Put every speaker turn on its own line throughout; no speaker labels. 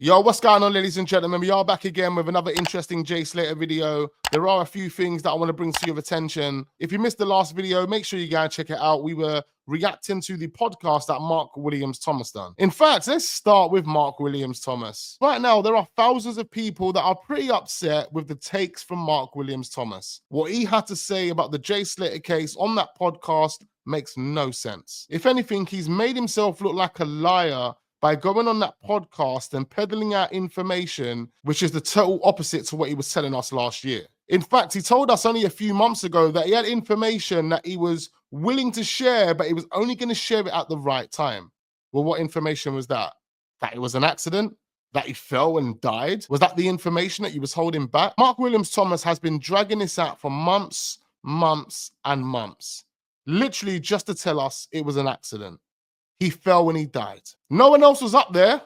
Yo, what's going on, ladies and gentlemen? We are back again with another interesting Jay Slater video. There are a few things that I want to bring to your attention. If you missed the last video, make sure you go and check it out. We were reacting to the podcast that Mark Williams Thomas done. In fact, let's start with Mark Williams Thomas. Right now, there are thousands of people that are pretty upset with the takes from Mark Williams Thomas. What he had to say about the Jay Slater case on that podcast makes no sense. If anything, he's made himself look like a liar by going on that podcast and peddling out information, which is the total opposite to what he was telling us last year. In fact, he told us only a few months ago that he had information that he was willing to share, but he was only going to share it at the right time. Well, what information was that? That it was an accident? That he fell and died? Was that the information that he was holding back? Mark Williams Thomas has been dragging this out for months, and months, literally just to tell us it was an accident. He fell when he died. No one else was up there.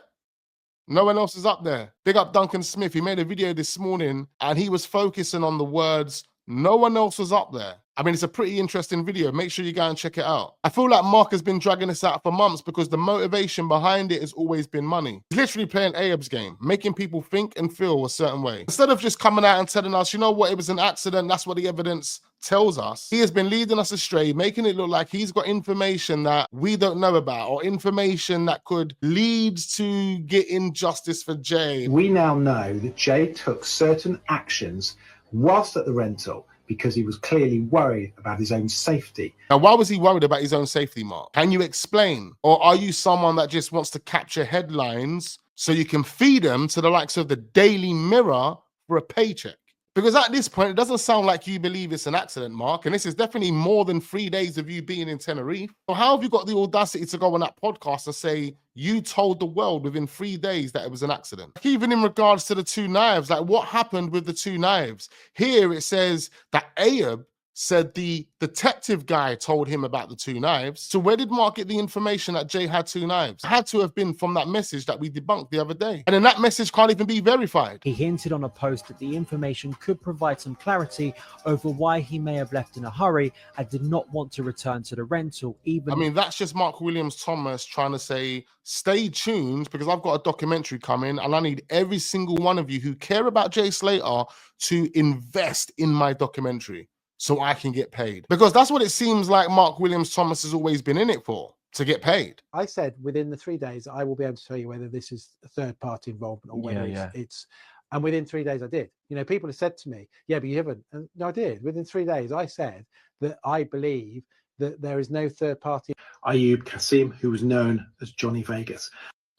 No one else is up there. Big up Duncan Smith. He made a video this morning and he was focusing on the words, no one else was up there. I mean, it's a pretty interesting video. Make sure you go and check it out. I feel like Mark has been dragging this out for months because the motivation behind it has always been money. He's literally playing Ayab's game, making people think and feel a certain way. Instead of just coming out and telling us, you know what, it was an accident, that's what the evidence tells us, he has been leading us astray, making it look like he's got information that we don't know about or information that could lead to getting justice for Jay.
We now know that Jay took certain actions whilst at the rental because he was clearly worried about his own safety.
Now, why was he worried about his own safety, Mark? Can you explain? Or are you someone that just wants to capture headlines so you can feed them to the likes of the Daily Mirror for a paycheck? Because at this point, it doesn't sound like you believe it's an accident, Mark, and this is definitely more than 3 days of you being in Tenerife. So how have you got the audacity to go on that podcast and say you told the world within 3 days that it was an accident? Even in regards to the 2 knives, like what happened with the 2 knives? Here it says that Ayab said the detective guy told him about the 2 knives. So where did Mark get the information that Jay had 2 knives? It had to have been from that message that we debunked the other day. And then that message can't even be verified.
He hinted on a post that the information could provide some clarity over why he may have left in a hurry and did not want to return to the rental. I
mean, that's just Mark Williams Thomas trying to say, stay tuned because I've got a documentary coming and I need every single one of you who care about Jay Slater to invest in my documentary so I can get paid. Because that's what it seems like Mark Williams Thomas has always been in it for, to get paid.
I said within the 3 days, I will be able to tell you whether this is a third-party involvement or whether it's. And within 3 days, I did. You know, people have said to me, yeah, but you haven't. And no, I did. Within 3 days, I said that I believe that there is no third party.
Ayub Kasim, who was known as Johnny Vegas.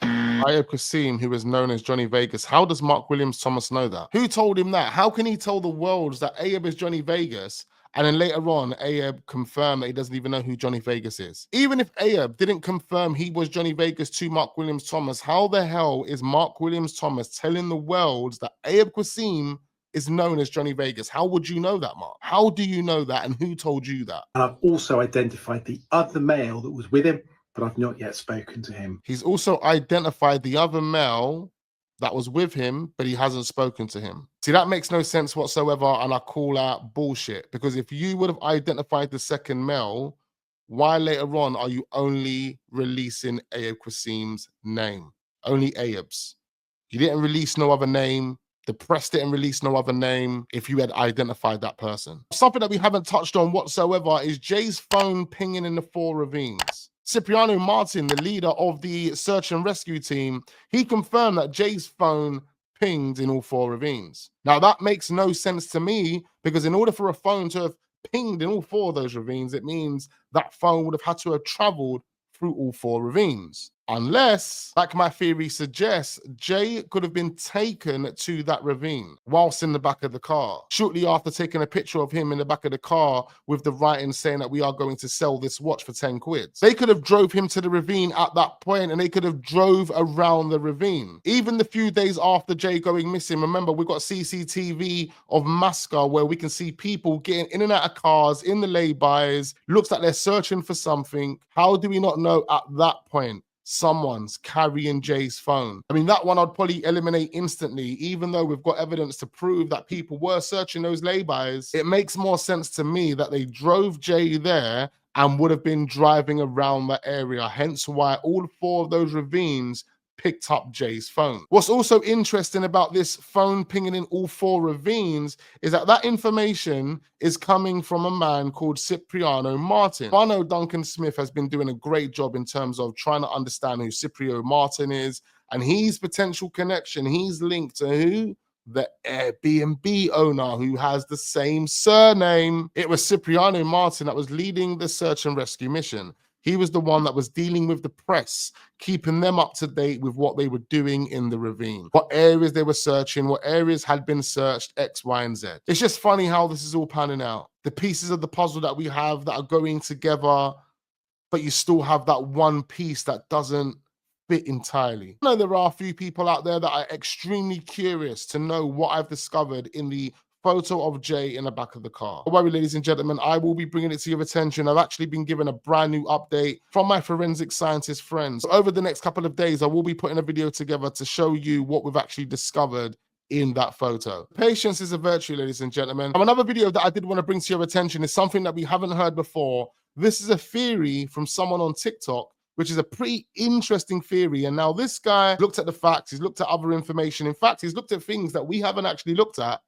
Ayub Kasim, who is known as Johnny Vegas. How does Mark Williams Thomas know that? Who told him that? How can he tell the world that Ayub is Johnny Vegas and then later on Ayub confirmed that he doesn't even know who Johnny Vegas is? Even if Ayub didn't confirm he was Johnny Vegas to Mark Williams Thomas, how the hell is Mark Williams Thomas telling the world that Ayub Kasim is known as Johnny Vegas? How would you know that, Mark? How do you know that and who told you that?
And I've also identified the other male that was with him, but I've not yet spoken to him.
He's also identified the other male that was with him, but he hasn't spoken to him. See, that makes no sense whatsoever, and I call out bullshit. Because if you would have identified the second male, why later on are you only releasing Ayub Kasim's name? Only Ayub's. You didn't release no other name. The press didn't release no other name if you had identified that person. Something that we haven't touched on whatsoever is Jay's phone pinging in the 4 ravines. Cipriano Martin, the leader of the search and rescue team, he confirmed that Jay's phone pinged in all 4 ravines. Now, that makes no sense to me because in order for a phone to have pinged in all 4 of those ravines, it means that phone would have had to have traveled through all 4 ravines. Unless, like my theory suggests, Jay could have been taken to that ravine whilst in the back of the car. Shortly after taking a picture of him in the back of the car with the writing saying that we are going to sell this watch for 10 quid. They could have drove him to the ravine at that point and they could have drove around the ravine. Even the few days after Jay going missing, remember, we've got CCTV of Masca where we can see people getting in and out of cars in the laybys. Looks like they're searching for something. How do we not know at that point someone's carrying Jay's phone? I mean, that one I'd probably eliminate instantly, even though we've got evidence to prove that people were searching those laybys. It makes more sense to me that they drove Jay there and would have been driving around that area, hence why all 4 of those ravines picked up Jay's phone. What's also interesting about this phone pinging in all 4 ravines is that that information is coming from a man called Cipriano Martin. I know Duncan Smith has been doing a great job in terms of trying to understand who Cipriano Martin is and his potential connection. He's linked to who? The Airbnb owner who has the same surname. It was Cipriano Martin that was leading the search and rescue mission. He was the one that was dealing with the press, keeping them up to date with what they were doing in the ravine, what areas they were searching, what areas had been searched, X, Y, and Z. It's just funny how this is all panning out. The pieces of the puzzle that we have that are going together, but you still have that one piece that doesn't fit entirely. I know there are a few people out there that are extremely curious to know what I've discovered in the photo of Jay in the back of the car. Don't worry, ladies and gentlemen, I will be bringing it to your attention. I've actually been given a brand new update from my forensic scientist friends. So over the next couple of days, I will be putting a video together to show you what we've actually discovered in that photo. Patience is a virtue, ladies and gentlemen. Another video that I did want to bring to your attention is something that we haven't heard before. This is a theory from someone on TikTok, which is a pretty interesting theory. And now this guy looked at the facts, he's looked at other information. In fact, he's looked at things that we haven't actually looked at,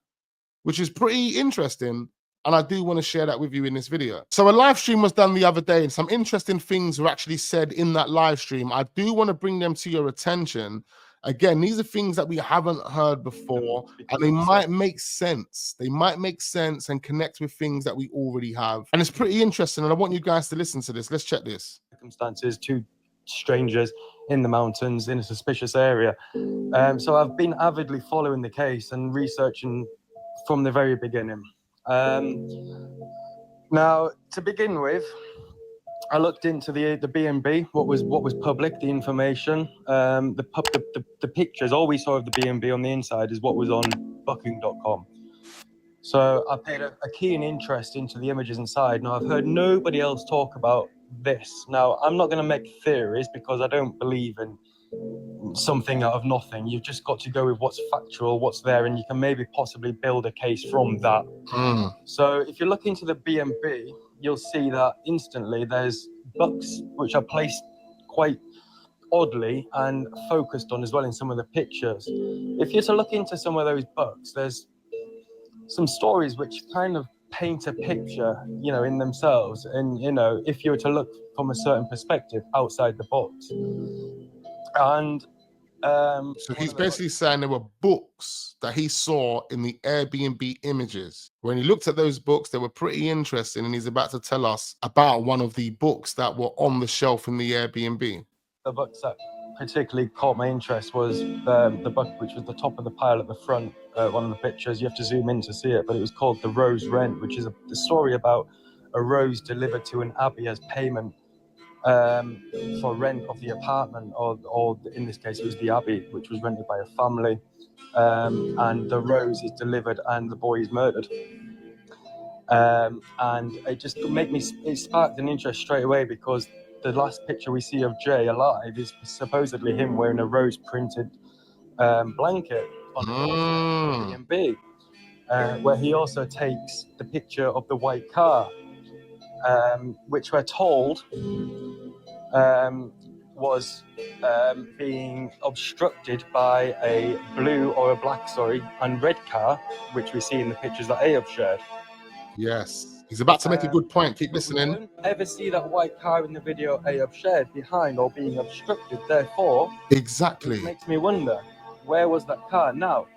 which is pretty interesting. And I do want to share that with you in this video. So a live stream was done the other day and some interesting things were actually said in that live stream. I do want to bring them to your attention. Again, these are things that we haven't heard before and they might make sense. They might make sense and connect with things that we already have. And it's pretty interesting and I want you guys to listen to this. Let's check this.
Circumstances, 2 strangers in the mountains in a suspicious area. So I've been avidly following the case and researching from the very beginning. Now, to begin with, I looked into the B&B, what was public, the information, the pictures. All we saw of the B&B on the inside is what was on booking.com. So I paid a keen interest into the images inside. Now, I've heard nobody else talk about this. Now, I'm not going to make theories because I don't believe in something out of nothing. You've just got to go with what's factual, what's there, and you can maybe possibly build a case from that. So if you look into the B&B, you'll see that instantly there's books which are placed quite oddly and focused on as well in some of the pictures. If you're to look into some of those books, there's some stories which kind of paint a picture, you know, in themselves. And, you know, if you were to look from a certain perspective outside the box. And
so he's basically saying there were books that he saw in the Airbnb images. When he looked at those books, they were pretty interesting, and he's about to tell us about one of the books that were on the shelf in the Airbnb.
The books that particularly caught my interest was the book which was the top of the pile at the front. One of the pictures, you have to zoom in to see it, but it was called The Rose Rent, which is the story about a rose delivered to an abbey as payment for rent of the apartment, or in this case it was the abbey, which was rented by a family, and the rose is delivered and the boy is murdered. And it just it sparked an interest straight away, because the last picture we see of Jay alive is supposedly him wearing a rose printed blanket on the B&B, where he also takes the picture of the white car, which we're told was being obstructed by a blue or a black, and red car, which we see in the pictures that Ayub shared.
Yes, he's about to make a good point. Keep listening.
We don't ever see that white car in the video Ayub shared behind or being obstructed. Therefore,
exactly,
it makes me wonder, where was that car now?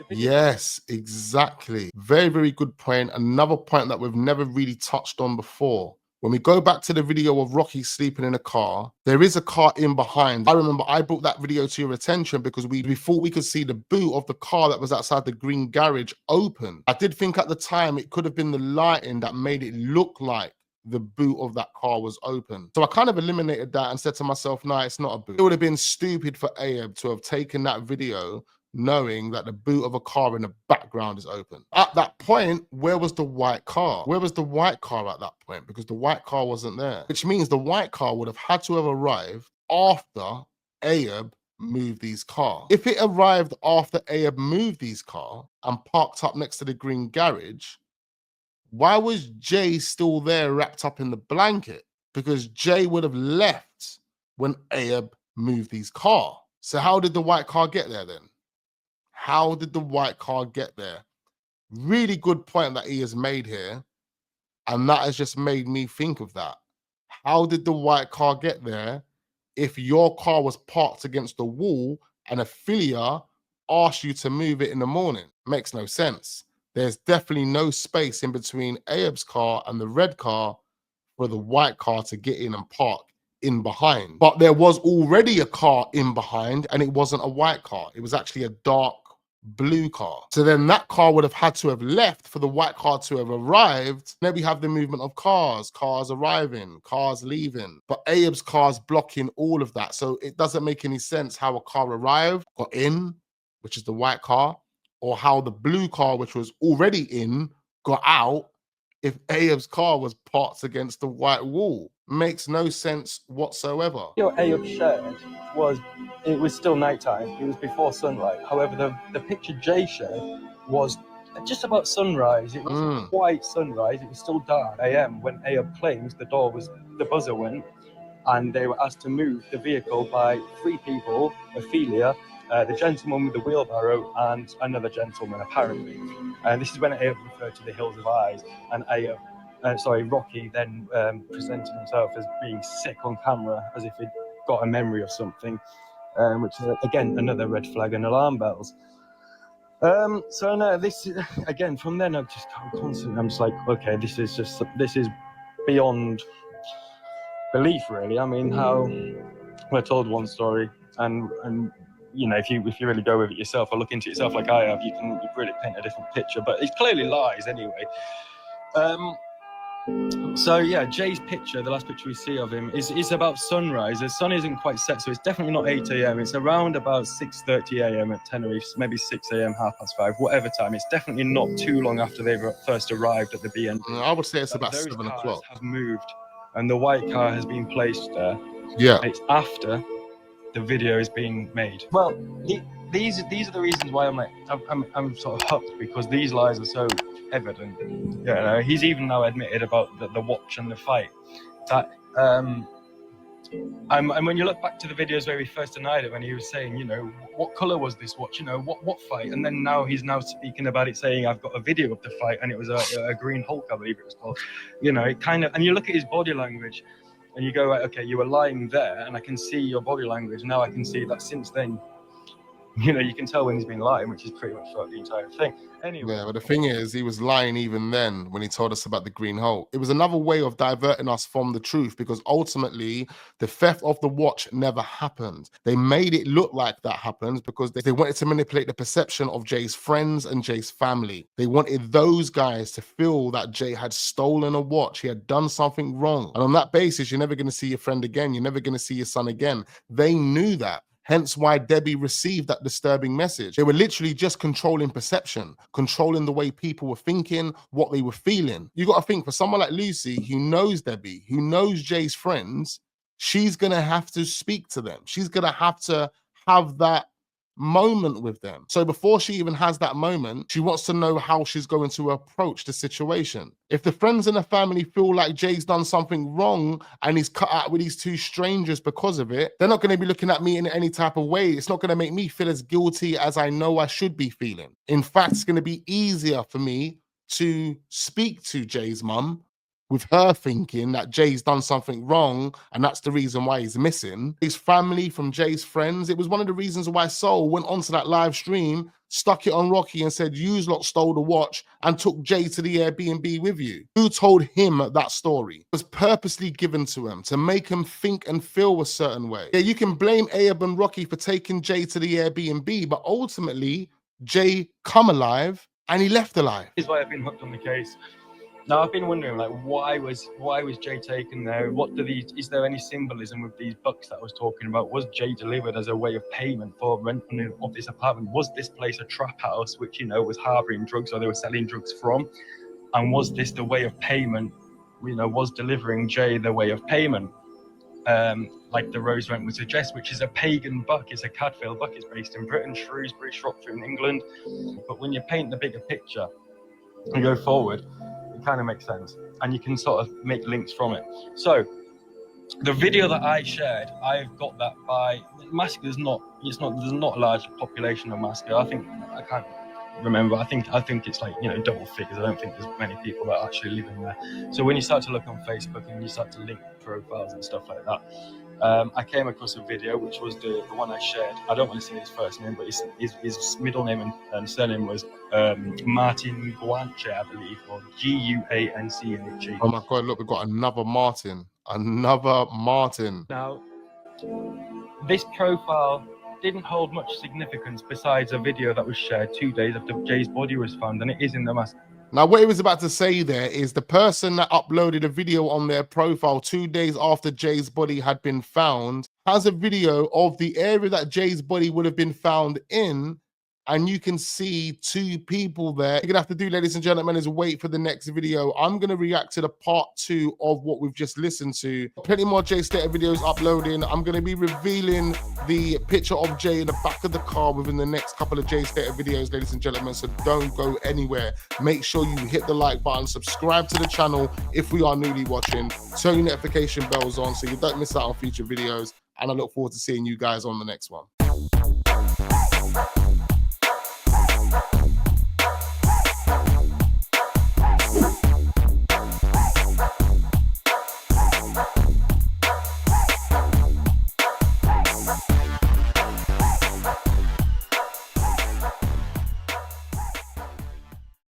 Yes, exactly. Very, very good point. Another point that we've never really touched on before. When we go back to the video of Rocky sleeping in a car, there is a car in behind. I remember I brought that video to your attention because we thought we could see the boot of the car that was outside the green garage open. I did think at the time it could have been the lighting that made it look like the boot of that car was open. So I kind of eliminated that and said to myself, no, it's not a boot. It would have been stupid for Ayub to have taken that video knowing that the boot of a car in the background is open. At that point, where was the white car? Where was the white car at that point? Because the white car wasn't there, which means the white car would have had to have arrived after Ayub moved these car. If it arrived after Ayub moved these car and parked up next to the green garage, why was Jay still there wrapped up in the blanket? Because Jay would have left when Ayub moved these car. So how did the white car get there then? How did the white car get there? Really good point that he has made here. And that has just made me think of that. How did the white car get there if your car was parked against the wall and a filial asked you to move it in the morning? Makes no sense. There's definitely no space in between Ayub's car and the red car for the white car to get in and park in behind. But there was already a car in behind, and it wasn't a white car. It was actually a dark blue car. So then that car would have had to have left for the white car to have arrived. Then we have the movement of cars arriving, cars leaving. But Ayub's car's blocking all of that. So it doesn't make any sense how a car arrived, got in, which is the white car, or how the blue car, which was already in, got out if Ayub's car was parked against the white wall. Makes no sense whatsoever.
What Ayub shared it was still nighttime. It was before sunlight. However, the picture Jay shared was just about sunrise. It wasn't quite sunrise. It was still dark AM when Ayub claims the buzzer went, and they were asked to move the vehicle by 3 people: Ophelia, the gentleman with the wheelbarrow, and another gentleman, apparently. And this is when Ayub referred to the Hills of Eyes, and Rocky then presented himself as being sick on camera, as if he'd got a memory of something, which is, again, another red flag and alarm bells. So no, this again, from then I'm just like, okay, this is beyond belief, really. I mean, how we're told one story, and you know, if you really go with it yourself or look into it yourself like I have, you really paint a different picture. But it clearly lies anyway. So yeah, Jay's picture, the last picture we see of him, is about sunrise. The sun isn't quite set, so it's definitely not 8 a.m. It's around about 6:30 a.m. at Tenerife, maybe 6 a.m., 5:30, whatever time. It's definitely not too long after they've first arrived at the BNB.
I would say it's about
those
7
cars
o'clock.
have moved, and the white car has been placed there.
Yeah.
It's after the video is being made. Well, these are the reasons why I'm sort of hooked, because these lies are so evident. You know, he's even now admitted about the watch and the fight. That and when you look back to the videos where he first denied it, when he was saying, you know, what color was this watch? You know, what fight? And then now he's speaking about it, saying, I've got a video of the fight, and it was a Green Hulk, I believe it was called. You know, it kind of, and you look at his body language, and you go, right, okay, you were lying there, and I can see your body language. Now I can see that since then, you know, you can tell when he's been lying, which is pretty much throughout the entire thing. Anyway.
Yeah, but the thing is, he was lying even then when he told us about the Green Hulk. It was another way of diverting us from the truth, because ultimately the theft of the watch never happened. They made it look like that happened because they wanted to manipulate the perception of Jay's friends and Jay's family. They wanted those guys to feel that Jay had stolen a watch. He had done something wrong. And on that basis, you're never going to see your friend again. You're never going to see your son again. They knew that. Hence why Debbie received that disturbing message. They were literally just controlling perception, controlling the way people were thinking, what they were feeling. You got to think, for someone like Lucy, who knows Debbie, who knows Jay's friends, she's going to have to speak to them. She's going to have that moment with them. So before she even has that moment, she wants to know how she's going to approach the situation. If the friends and the family feel like Jay's done something wrong and he's cut out with these 2 strangers because of it, they're not going to be looking at me in any type of way. It's not going to make me feel as guilty as I know I should be feeling. In fact, it's going to be easier for me to speak to Jay's mum with her thinking that Jay's done something wrong and that's the reason why he's missing. His family, from Jay's friends, it was one of the reasons why Soul went onto that live stream, stuck it on Rocky and said, "You lot stole the watch and took Jay to the Airbnb with you." Who told him that story? It was purposely given to him to make him think and feel a certain way. Yeah, you can blame Ayub and Rocky for taking Jay to the Airbnb, but ultimately, Jay come alive and he left alive.
This is why I've been hooked on the case. Now I've been wondering, like, why was Jay taken there? Is there any symbolism with these bucks that I was talking about? Was Jay delivered as a way of payment for rent of this apartment? Was this place a trap house, which, you know, was harboring drugs, or they were selling drugs from? And was this the way of payment? You know, was delivering Jay the way of payment? Like the rose rent would suggest, which is a pagan buck. It's a Cadfael buck. It's based in Britain, Shrewsbury, Shropshire in England. But when you paint the bigger picture and go forward, it kind of makes sense, and you can sort of make links from it. So The video that I shared, I've got that by Masca. There's not a large population of Masca. I can't remember. I think it's like, double figures. I don't think there's many people that are actually living there. So when you start to look on Facebook and you start to link profiles and stuff like that, I came across a video which was the one I shared. I don't want to say his first name, but his middle name and surname was Martin Guanche, I believe, or Guanche.
Oh my God! Look, we've got another Martin. Another Martin.
Now, this profile didn't hold much significance besides a video that was shared 2 days after Jay's body was found, and it is in the mask.
Now, what he was about to say there is the person that uploaded a video on their profile 2 days after Jay's body had been found has a video of the area that Jay's body would have been found in, and you can see 2 people there. You're gonna have to do, ladies and gentlemen, is wait for the next video. I'm gonna react to the part 2 of what we've just listened to. Plenty more Jay Slater videos uploading. I'm gonna be revealing the picture of Jay in the back of the car within the next couple of Jay Slater videos, ladies and gentlemen, so don't go anywhere. Make sure you hit the like button, subscribe to the channel if we are newly watching, turn your notification bells on so you don't miss out on future videos, and I look forward to seeing you guys on the next one.